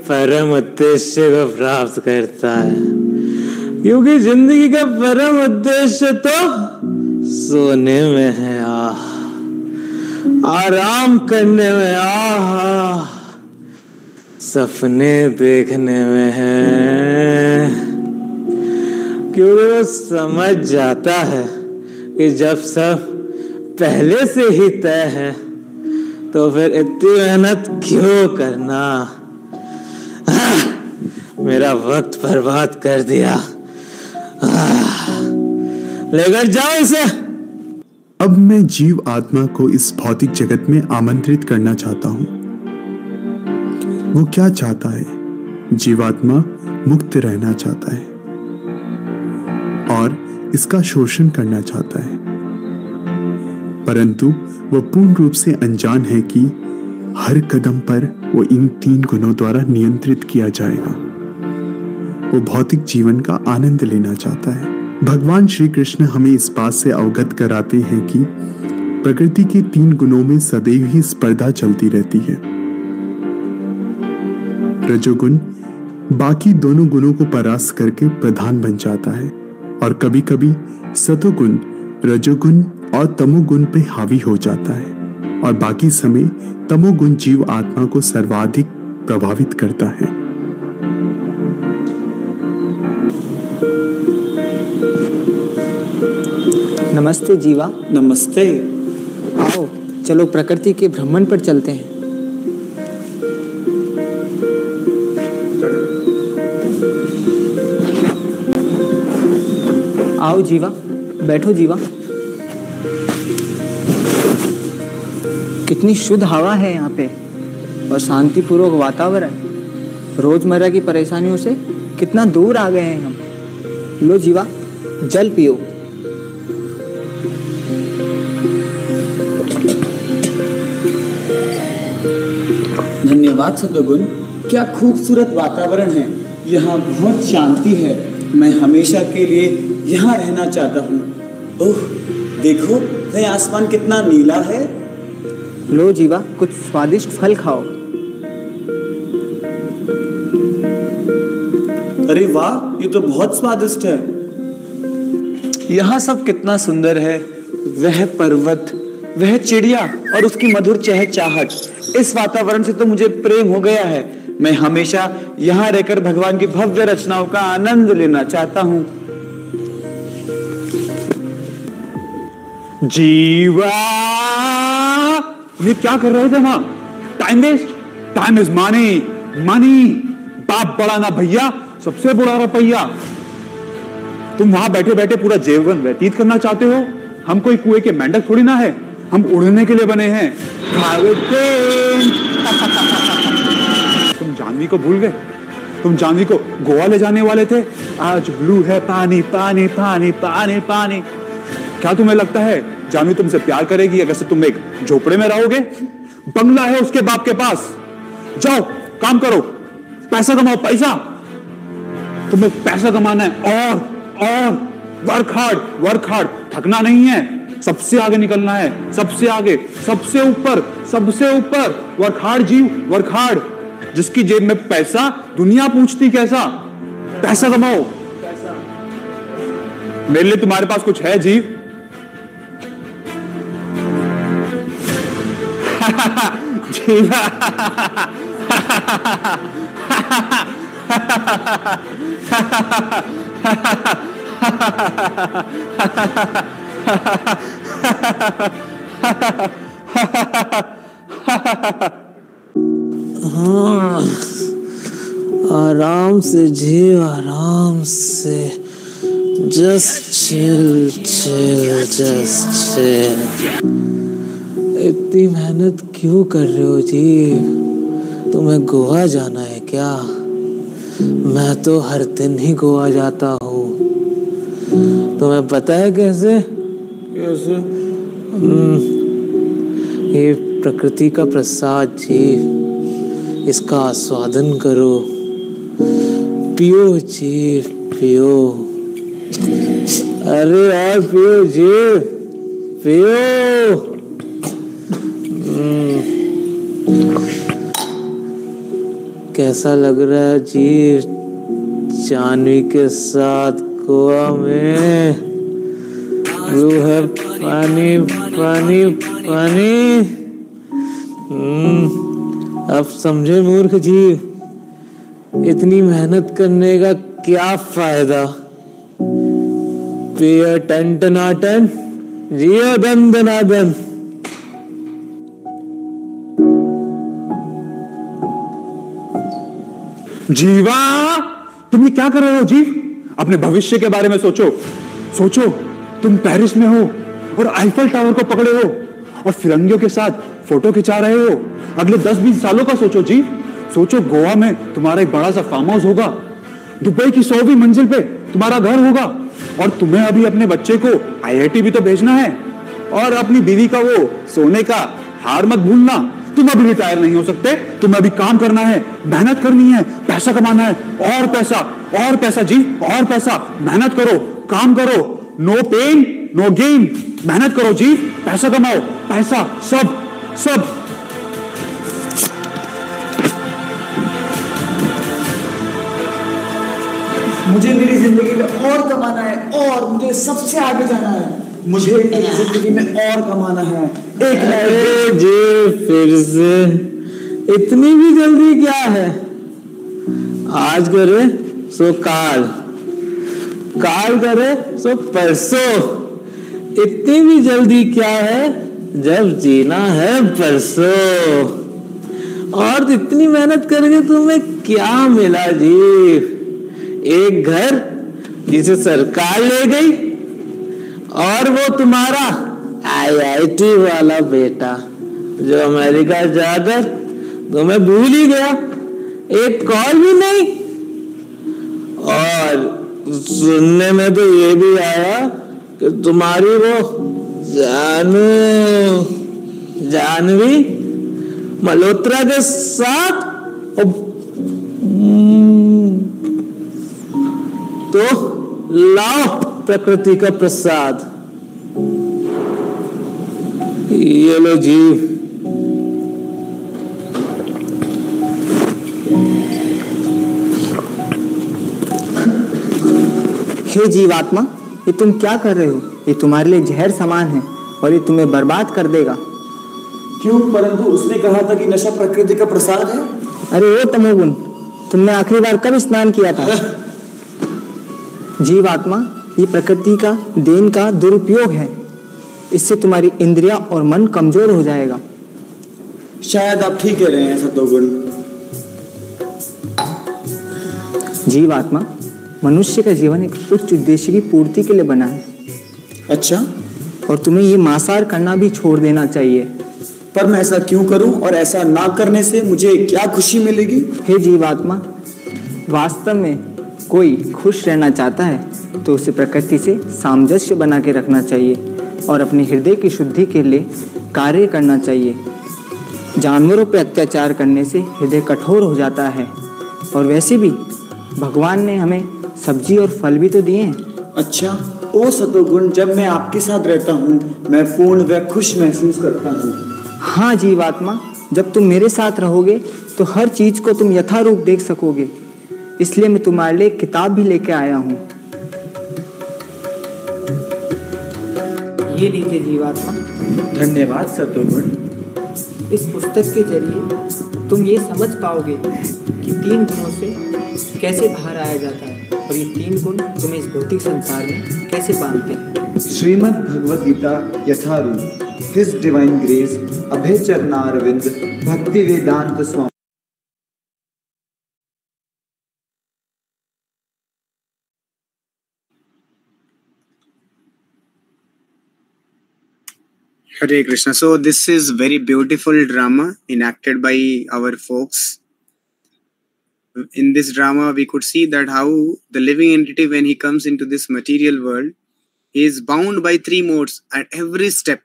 परम उद्देश्य को प्राप्त करता है, क्योंकि जिंदगी का परम उद्देश्य तो सोने में है, आराम करने में, सपने देखने में है। क्योंकि वो समझ जाता है कि जब सब पहले से ही तय है तो फिर इतनी मेहनत क्यों करना। मेरा वक्त बर्बाद कर दिया, लेकर जाओ इसे। अब मैं जीव आत्मा को इस भौतिक जगत में आमंत्रित करना चाहता हूं। वो क्या चाहता है? जीवात्मा मुक्त रहना चाहता है और इसका शोषण करना चाहता है, परंतु वो पूर्ण रूप से अनजान है कि हर कदम पर वो इन 3 गुणों द्वारा नियंत्रित किया जाएगा। वो भौतिक जीवन का आनंद लेना चाहता है। भगवान श्री कृष्ण हमें इस बात से अवगत कराते हैं कि प्रकृति के 3 गुणों में सदैव ही स्पर्धा चलती रहती है। रजोगुण बाकी दोनों गुणों को परास्त करके प्रधान बन जाता है और कभी कभी सतोगुण रजोगुण और तमोगुण पे हावी हो जाता है और बाकी समय तमोगुण जीव आत्मा को सर्वाधिक प्रभावित करता है। नमस्ते जीवा। नमस्ते। आओ चलो प्रकृति के भ्रमण पर चलते हैं। आओ जीवा, बैठो जीवा। कितनी शुद्ध हवा है यहाँ पे और शांतिपूर्वक वातावरण। रोजमर्रा की परेशानियों से कितना दूर आ गए हैं हम। लो जीवा, जल पियो। धन्यवाद सतोगुण, क्या खूबसूरत वातावरण है। यहाँ बहुत शांति है। मैं हमेशा के लिए यहाँ रहना चाहता हूँ। ओह देखो, वह आसमान कितना नीला है। लो जीवा, कुछ स्वादिष्ट फल खाओ। अरे वाह, ये तो बहुत स्वादिष्ट है। यहाँ सब कितना सुंदर है, वह पर्वत, वह चिड़िया और उसकी मधुर चहचहाट। इस वातावरण से तो मुझे प्रेम हो गया है। मैं हमेशा यहाँ रहकर भगवान की भव्य रचनाओं का आनंद लेना चाहता हूँ। जीवा, ये क्या कर रहे थे वहां? Time waste. Time is money. Money बाप बड़ा ना भैया, सबसे बड़ा रुपया। तुम वहां बैठे बैठे पूरा जीवन व्यतीत करना चाहते हो। हम कोई कुएं के मेंढक थोड़ी ना है, हम उड़ने के लिए बने हैं। तुम जानवी को भूल गए? तुम जानवी को गोवा ले जाने वाले थे। आज ब्लू है पानी पानी पानी पानी पानी। क्या तुम्हें लगता है जानवी तुमसे प्यार करेगी अगर से तुम एक झोपड़े में रहोगे? बंगला है उसके बाप के पास, जाओ काम करो, पैसा कमाओ। पैसा तुम्हें पैसा कमाना है और वर्क हार्ड, थकना नहीं है, सबसे आगे निकलना है, सबसे आगे, सबसे ऊपर। वर्क हार्ड जीव, वर्क हार्ड। जिसकी जेब में पैसा, दुनिया पूछती कैसा? पैसा कमाओ। मेरे लिए तुम्हारे पास कुछ है जीव? जीवा हाँ, आराम से जीव, आराम से। Just chill chill, just chill. इतनी मेहनत क्यों कर रहे हो जी? तुम्हें गोवा जाना है क्या? मैं तो हर दिन ही गोवा जाता हूँ। तुम्हें पता है कैसे? ये प्रकृति का प्रसाद जी, इसका आस्वादन करो। पियो जी, पियो। अरे यार पियो जी, पियो। कैसा लग रहा है जी जानवी के साथ गोवा में? ब्लू है पानी पानी पानी। अब समझे मूर्ख जी, इतनी मेहनत करने का क्या फायदा? पिया टन टनाटन, जियो दन दनादन। जीवा, तुम ये क्या कर रहे हो जीव? अपने भविष्य के बारे में सोचो। तुम पेरिस में हो और आईफल टावर को पकड़े हो और फिरंगियों के साथ फोटो खिंचा रहे हो। अगले 10-20 सालों का सोचो जी। सोचो गोवा में तुम्हारा एक बड़ा सा फार्म हाउस होगा, दुबई की 100वीं मंजिल पे तुम्हारा घर होगा, और तुम्हें अभी अपने बच्चे को IIT भी तो भेजना है, और अपनी बीवी का वो सोने का हार मत भूलना। तुम अभी रिटायर नहीं हो सकते, तुम्हें अभी काम करना है, मेहनत करनी है, पैसा कमाना है, और पैसा जी, और पैसा। मेहनत करो, काम करो, नो पेन नो गेन। मेहनत करो जी, पैसा कमाओ, पैसा सब। मुझे मेरी जिंदगी में और कमाना है, और मुझे सबसे आगे जाना है। मुझे मेरी जिंदगी में और कमाना है। अरे जी, फिर से इतनी भी जल्दी क्या है? आज करे सो काल करे सो परसों। इतनी भी जल्दी क्या है जब जीना है परसों। और इतनी मेहनत करके तुम्हें क्या मिला जी? एक घर जिसे सरकार ले गई, और वो तुम्हारा IIT वाला बेटा जो अमेरिका जाकर तुम्हें भूल ही गया, एक कॉल भी नहीं। और सुनने में तो ये भी आया कि तुम्हारी वो जानवी मल्होत्रा के साथ तो लाओ प्रकृति का प्रसाद, ये लो जी। हे जीवात्मा, ये तुम क्या कर रहे हो? ये तुम्हारे लिए जहर समान है और ये तुम्हें बर्बाद कर देगा। क्यों? परंतु उसने कहा था कि नशा प्रकृति का प्रसाद है। अरे ओ तमोगुण, तुमने आखिरी बार कब स्नान किया था? जीवात्मा, ये प्रकृति का देन का दुरुपयोग है। इससे तुम्हारी इंद्रियां और मन कमजोर हो जाएगा। शायद आप ठीक कह रहे हैं सतोगुण। जीवात्मा, मनुष्य का जीवन एक उच्च उद्देश्य की पूर्ति के लिए बना है। अच्छा, और तुम्हें ये मांसाहार करना भी छोड़ देना चाहिए। पर मैं ऐसा क्यों करूं और ऐसा ना करने से मुझे क्या खुशी मिलेगी? हे जीवात्मा, वास्तव में कोई खुश रहना चाहता है तो उसे प्रकृति से सामंजस्य बना के रखना चाहिए और अपने हृदय की शुद्धि के लिए कार्य करना चाहिए। जानवरों पर अत्याचार करने से हृदय कठोर हो जाता है। और वैसे भी भगवान ने हमें सब्जी और फल भी तो दिए हैं। अच्छा, ओ सतोगुण, जब मैं आपके साथ रहता हूँ मैं पूर्ण व खुश महसूस करता हूँ। हाँ जीवात्मा, जब तुम मेरे साथ रहोगे तो हर चीज को तुम यथारूप देख सकोगे। इसलिए मैं तुम्हारे लिए किताब भी लेके आया हूँ। ये लीजिए जीवात्मा। धन्यवाद सतोगुण। इस पुस्तक के जरिए तुम ये समझ पाओगे कि 3 गुणों से कैसे बाहर आया जाता है और ये 3 गुण तुम्हें इस भौतिक संसार में कैसे बांधते हैं। Srimad Bhagavad Gita Yatharup, his divine grace, Abhay Charanaravinda, Bhaktivedanta Swami. Hare Krishna. So this is very beautiful drama enacted by our folks. In this drama, we could see that how the living entity, when he comes into this material world, he is bound by 3 modes at every step.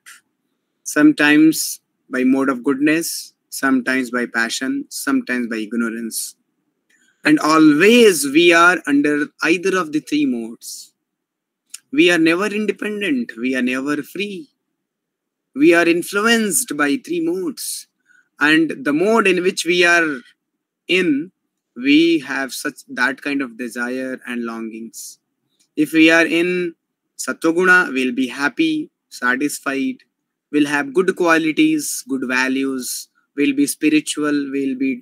Sometimes by mode of goodness, sometimes by passion, sometimes by ignorance. And always we are under either of the 3 modes. We are never independent. We are never free. We are influenced by 3 modes. And the mode in which we are in, we have that kind of desire and longings. If we are in Satoguna, we'll be happy, satisfied, we'll have good qualities, good values, we'll be spiritual, we'll be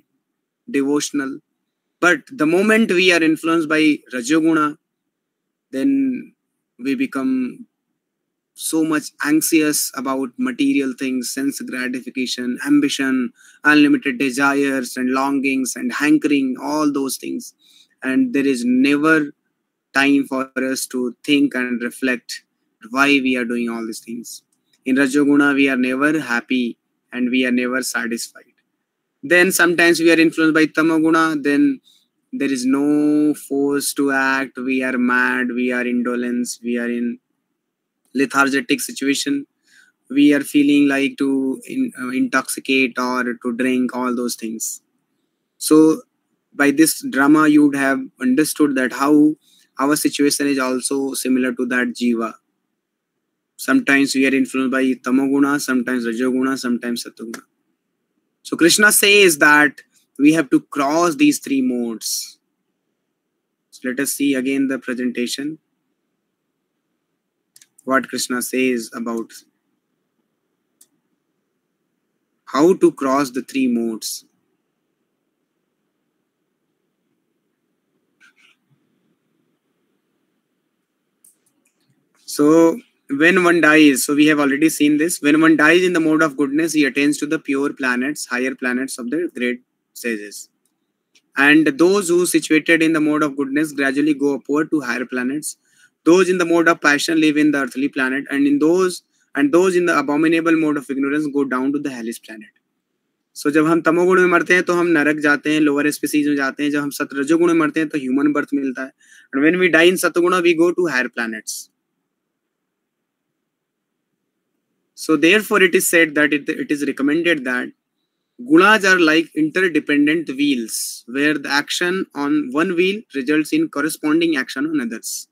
devotional. But the moment we are influenced by Rajoguna, then we become so much anxious about material things, sense gratification, ambition, unlimited desires and longings and hankering, all those things. And there is never time for us to think and reflect why we are doing all these things. In Rajoguna, we are never happy and we are never satisfied. Then sometimes we are influenced by Tamoguna, then there is no force to act, we are mad, we are indolence, we are in lethargic situation, we are feeling like to intoxicate or to drink, all those things. So by this drama you would have understood that how our situation is also similar to that jiva. Sometimes we are influenced by tamoguna, sometimes rajoguna, sometimes satoguna. So Krishna says that we have to cross these 3 modes. So let us see again the presentation, what Krishna says about how to cross the 3 modes. So when one dies, so we have already seen this, when one dies in the mode of goodness, he attains to the pure planets, higher planets of the great sages. And those who situated in the mode of goodness gradually go upward to higher planets. Those in the mode of passion live in the earthly planet, and those in the abominable mode of ignorance go down to the hellish planet. So जब हम तमोगुण में मरते हैं तो हम नरक जाते हैं, लोअर स्पीसीज में जाते हैं. जब हम सतरजोगुण में मरते हैं तो ह्यूमन बर्थ मिलता है. And when we die in satoguna, we go to higher planets. So therefore it is said that it is recommended that gunas are like interdependent wheels, where the action on one wheel results in corresponding action on others.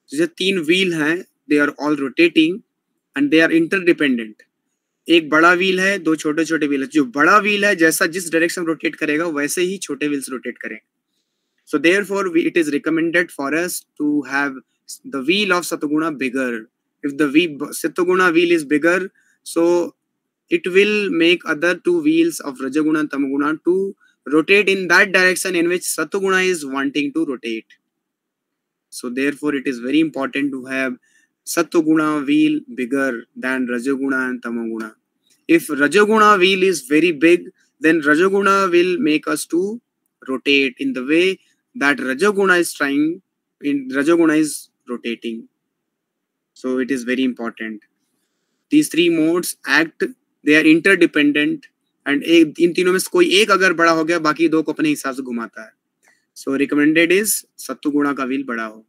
जो 3 wheel हैं, they are all rotating and they are interdependent. एक बड़ा wheel है, 2 छोटे छोटे wheel है. जो बड़ा व्हील है जैसा जिस डायरेक्शन रोटेट करेगा वैसे ही छोटे व्हील्स रोटेट करेंगे. So therefore it is recommended for us to have the wheel of Satoguna bigger. If the Satoguna wheel is bigger, so it will make other two wheels of Rajaguna and Tamaguna to rotate in that direction in which Satoguna is wanting to rotate. So therefore, it is very important to have Satoguna wheel bigger than Rajaguna and Tamaguna. If Rajaguna wheel is very big, then Rajaguna will make us to rotate in the way that Rajaguna is rotating. So it is very important. These three modes act, they are interdependent, and इन तीनों में से कोई एक अगर बड़ा हो गया, बाकी दो को अपने हिसाब से घुमाता है. So recommended is सत्वगुणा का wheel बड़ा हो.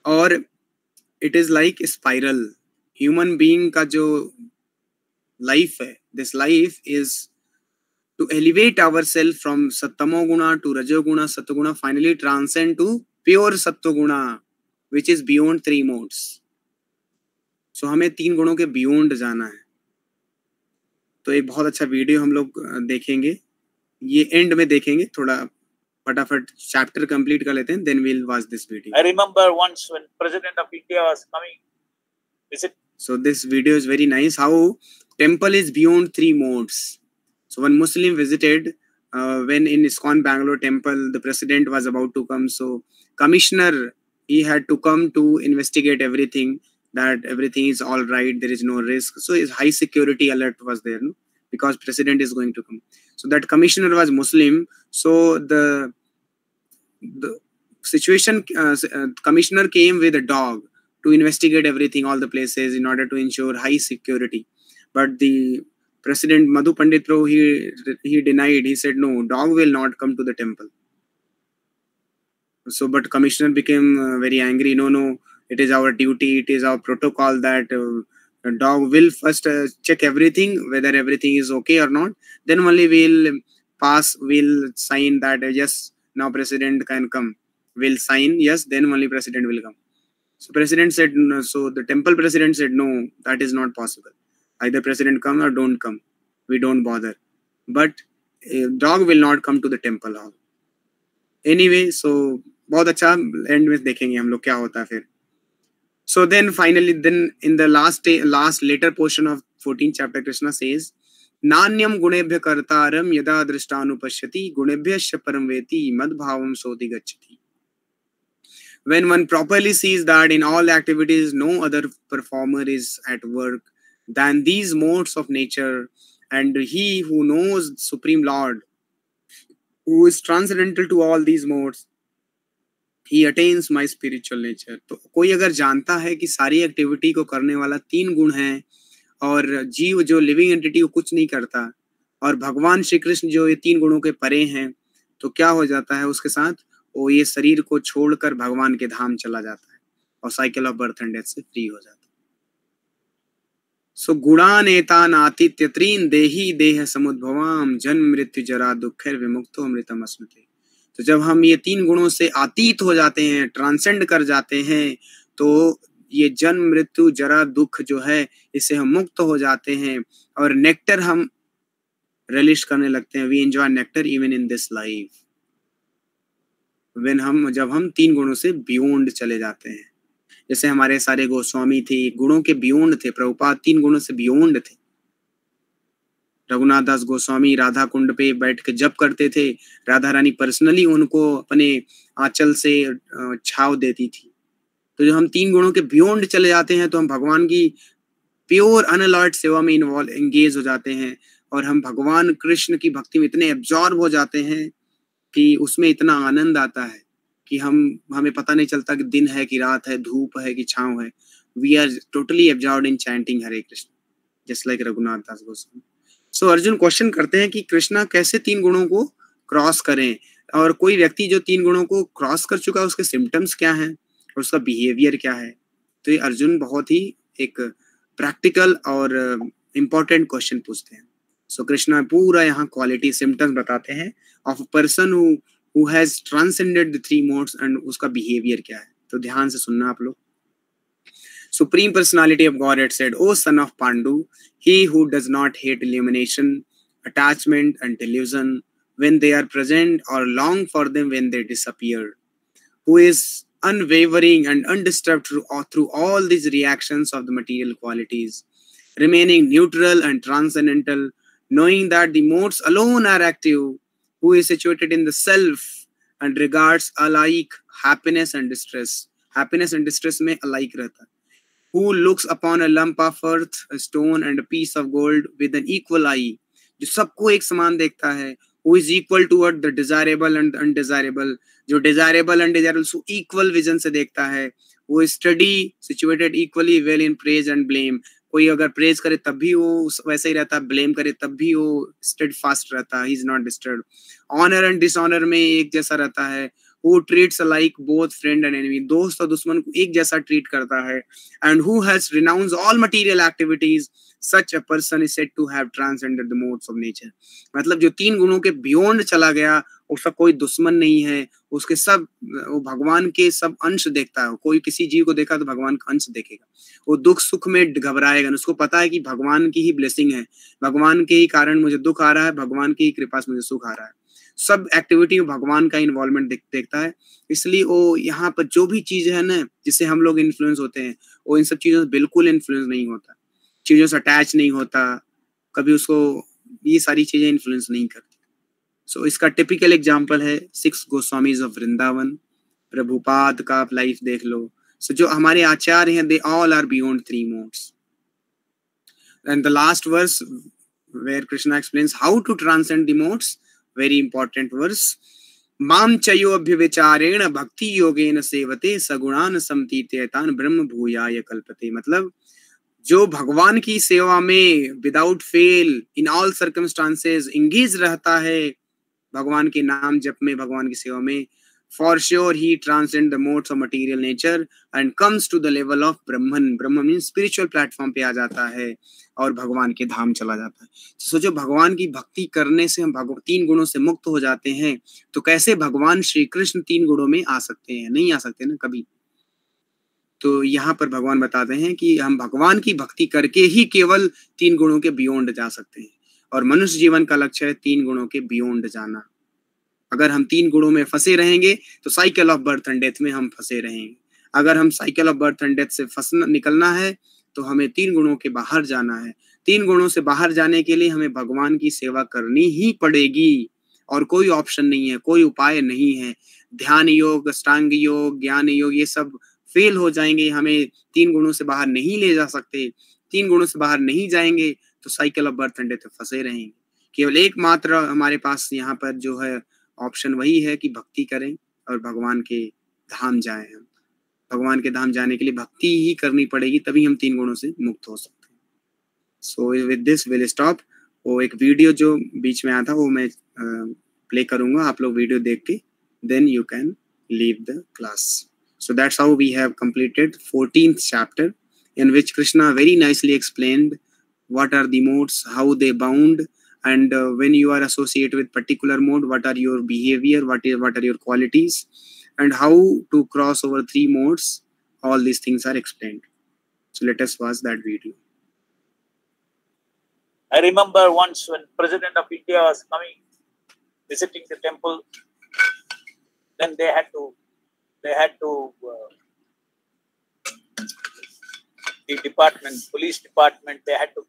और it is like spiral. Human being का जो life है, this life is to elevate ourselves from Sattamoguna to Rajoguna, Sattoguna, finally transcend to pure Sattoguna, which is beyond three modes. So हमें तीन गुणों के beyond जाना है. तो एक बहुत अच्छा वीडियो हम लोग देखेंगे, ये एंड में देखेंगे. थोड़ा फटाफट चैप्टर कंप्लीट कर लेते हैं, then we'll watch this video. I remember once when President of India was coming. Is it? So this video is very nice. How temple is beyond three modes. So one Muslim visited when in ISKCON Bangalore temple, the president was about to come. So commissioner, he had to come to investigate everything, that everything is all right, there is no risk. So his high security alert was there, no? Because president is going to come. So that commissioner was Muslim. So the situation, commissioner came with a dog to investigate everything, all the places, in order to ensure high security. But the President Madhu Pandit Prabhu, he denied. He said, no, dog will not come to the temple. So, but commissioner became very angry. No, it is our duty, it is our protocol that a dog will first check everything, whether everything is okay or not. Then only we'll sign that yes, now president can come. We'll sign yes, then only president will come. So president said no. So the temple president said no, that is not possible. Either president come or don't come, we don't bother. But a dog will not come to the temple hall. Anyway, so बहुत अच्छा and में देखेंगे हम लोग क्या होता है फिर. So then finally, then in the last later portion of 14th chapter, Krishna says, Nanyam gunebhya kartaram yada drishtanupashyati gunebhyasya param veti madbhavam soti gacchati. When one properly sees that in all activities no other performer is at work than these modes of nature, and he who knows Supreme Lord, who is transcendental to all these modes, he attains my spiritual nature. तो कोई अगर जानता है कि सारी activity को करने वाला तीन गुण हैं और जीव जो लिविंग एंटिटी को कुछ नहीं करता और भगवान श्री कृष्ण जो ये तीन गुणों के परे हैं, तो क्या हो जाता है उसके साथ? वो ये शरीर को छोड़कर भगवान के धाम चला जाता है और cycle of birth and death से फ्री हो जाता है. सो गुणान एतान आतिथ्य त्रीन देही देह समुद्भवाम जन्म मृत्यु जरा दुःखैर विमुक्तो अमृतम अस्मृते. तो जब हम ये तीन गुणों से अतीत हो जाते हैं, ट्रांसेंड कर जाते हैं, तो ये जन्म मृत्यु जरा दुख जो है इससे हम मुक्त हो जाते हैं और नेक्टर हम रिलीज करने लगते हैं. We enjoy nectar even in this life when जब हम तीन गुणों से बियॉन्ड चले जाते हैं. जैसे हमारे सारे गोस्वामी थे, गुणों के बियॉन्ड थे. प्रभुपाद तीन गुणों से बियॉन्ड थे. रघुनाथ दास गोस्वामी राधा कुंड पे बैठ के जप करते थे. राधा रानी पर्सनली उनको अपने आंचल से छाव देती थी. तो जब हम तीन गुणों के बियॉन्ड चले जाते हैं तो हम भगवान की प्योर अनअलर्ट सेवा में एंगेज हो जाते हैं और हम भगवान कृष्ण की भक्ति में इतने एब्जॉर्ब हो जाते हैं कि उसमें इतना आनंद आता है कि हमें पता नहीं चलता कि दिन है कि रात है, धूप है कि छांव है. We are totally absorbed in chanting Hare Krishna, just like Raghunath Das Goswami. So Arjun question करते हैं कि कृष्णा कैसे तीन गुणों को क्रॉस करें, और कोई व्यक्ति जो तीन गुणों को क्रॉस कर चुका है उसके सिम्टम्स क्या हैं और उसका बिहेवियर क्या है. तो ये अर्जुन बहुत ही एक प्रैक्टिकल और इम्पोर्टेंट क्वेश्चन पूछते हैं. सो कृष्णा पूरा यहाँ क्वालिटी सिम्टम्स बताते हैं of a person who has transcended the three modes and उसका बिहेवियर क्या है. तो ध्यान से सुनना आप लोग. Supreme Personality of Godhead said, O son of Pandu, he who does not hate illumination, attachment and delusion when they are present or long for them when they disappear, who is unwavering and undisturbed through all these reactions of the material qualities, remaining neutral and transcendental, knowing that the modes alone are active, who is situated in the self and regards alike happiness and distress. Happiness and distress में alike रहता है. Who looks upon a lump of earth, a stone and a piece of gold with an equal eye, जो सबको एक समान देखता है. Who is equal toward the desirable and the undesirable, जो desirable and desirable so equal vision से देखता है. Who is steady, situated equally well in praise and blame. कोई अगर प्रेज करे तब भी वो वैसे ही रहता है, ब्लेम करे तब भी वो स्टेडफास्ट रहता है, he is not disturb. Honour and dishonour में एक जैसा रहता है. Who treats alike both friend and enemy, दोस्त और दुश्मन को एक जैसा ट्रीट करता है. And who has renounced all material activities, such a person is said to have transcended the modes of nature. मतलब जो तीन गुणों के बियॉन्ड चला गया, उसका कोई दुश्मन नहीं है, उसके सब वो भगवान के सब अंश देखता है. कोई किसी जीव को देखा तो भगवान का अंश देखेगा. वो दुख सुख में घबराएगा, उसको पता है कि भगवान की ही ब्लेसिंग है, भगवान के ही कारण मुझे दुख आ रहा है, भगवान की ही कृपा से मुझे सुख आ रहा है. सब एक्टिविटी में भगवान का इन्वॉल्वमेंट देखता है. इसलिए वो यहाँ पर जो भी चीज है ना जिससे हम लोग इन्फ्लुएंस होते हैं, वो इन सब चीजों से बिल्कुल इन्फ्लुएंस नहीं होता, चीजों से अटैच नहीं होता, कभी उसको ये सारी चीजें इन्फ्लुएंस नहीं करती. सो इसका टिपिकल एग्जांपल है 6 गोस्वामीज ऑफ वृंदावन. प्रभुपाद का आप लाइफ देख लो. सो जो हमारे आचार्य हैं, they all are beyond 3 modes. And the last verse where Krishna explains how to transcend the modes, very important verse. माम चयो अभ्यविचारेण भक्ति योगेन सेवते सगुणान समतीत्यतान ब्रह्म भूयाय कल्पते. मतलब जो भगवान की सेवा में without fail in all circumstances engage रहता है, भगवान के नाम जप में, भगवान की सेवा में, for sure he transcends the modes of material nature and comes to the level of Brahman. Brahman means spiritual platform पे आ जाता है और भगवान के धाम चला जाता है. तो सोचो भगवान की भक्ति करने से हम 3 गुणों से मुक्त हो जाते हैं, तो कैसे भगवान श्री कृष्ण 3 गुणों में आ सकते हैं? नहीं आ सकते ना कभी. तो यहाँ पर भगवान बताते हैं कि हम भगवान की भक्ति करके ही केवल 3 गुणों के बियॉन्ड जा सकते हैं. और मनुष्य जीवन का लक्ष्य है 3 गुणों के बियॉन्ड जाना. अगर हम 3 गुणों में फंसे रहेंगे तो cycle of birth and death में हम फंसे रहेंगे. अगर हम cycle of birth and death से निकलना है तो हमें 3 गुणों के बाहर जाना है. 3 गुणों से बाहर जाने के लिए हमें भगवान की सेवा करनी ही पड़ेगी और कोई ऑप्शन नहीं है, कोई उपाय नहीं है. ध्यान योग, अष्टांग योग, ज्ञान योग, ये सब फेल हो जाएंगे, हमें 3 गुणों से बाहर नहीं ले जा सकते. 3 गुणों से बाहर नहीं जाएंगे तो cycle of birth and death में फंसे रहेंगे. केवल एकमात्र हमारे पास यहाँ पर जो है ऑप्शन वही है कि भक्ति करें और भगवान के धाम जाएं. हम भगवान के धाम जाने के लिए भक्ति ही करनी पड़ेगी, तभी हम 3 गुणों से मुक्त हो सकते हैं. So with this will stop. वो एक वीडियो जो बीच में आया था वो मैं प्ले करूंगा, आप लोग वीडियो देख के then you can leave the class. So that's how we have completed 14th chapter, in which Krishna very nicely explained what are the modes, how they bound, and when you are associated with particular mode, what are your behavior, what are your qualities, and how to cross over 3 modes. All these things are explained. So let us watch that video. I remember once when President of India was coming, visiting the temple, then they had to the department, police department, they had to